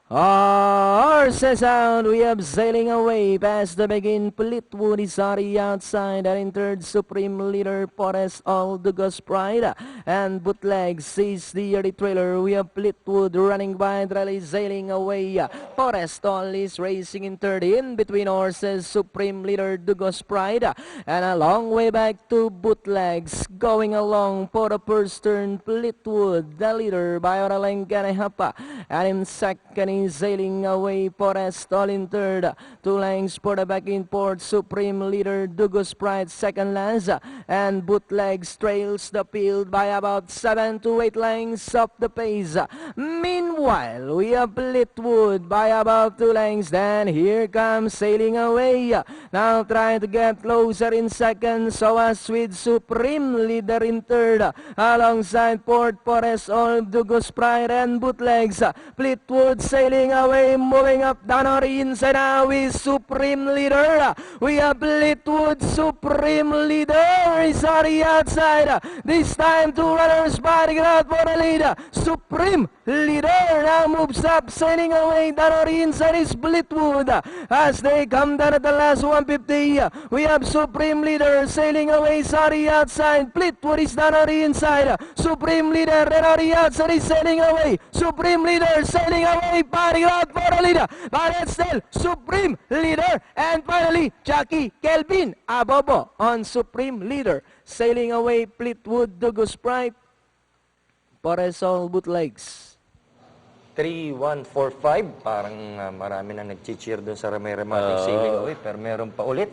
Horses out, we have sailing away past the begin. Fleetwood is already outside and in third. Supreme leader Forest All Dugas Pride and Bootleg sees the early trailer. We have Fleetwood running by, rally sailing away. Forest All is racing in third. In between horses, Supreme leader Dugas Pride and a long way back to Bootlegs. Going along for the first turn, Fleetwood, the leader by Oralang Ganehapa, and in second sailing away, Forest All in third. 2 lengths for the back in port. Supreme leader Dugus Pride second last, and Bootlegs trails the field by about 7 to 8 lengths of the pace. Meanwhile, we have Fleetwood by about 2 lengths. Then here comes sailing away. Now trying to get closer in second, so as with Supreme leader in third. Alongside Port Forest All, Dugus Pride and Bootlegs. Fleetwood sailing away, moving up down or inside now with Supreme leader. We have Fleetwood, Supreme leader is already outside. This time 2 runners fighting out for the lead. Supreme leader now moves up, sailing away down or inside is Fleetwood. As they come down at the last 150, we have Supreme leader sailing away, sorry outside. Fleetwood is down or inside. Supreme leader and already outside is sailing away. Supreme leader sailing away, fighting out for the leader. But it's still Supreme leader, and finally Jackie Kelvin Abobo on Supreme leader. Sailing away, Fleetwood, Dugus Pride, Forest All, Bootlegs. 3-1-4-5. Parang marami na nag-cheer doon sa Ramere Matic sailing away, pero meron pa ulit.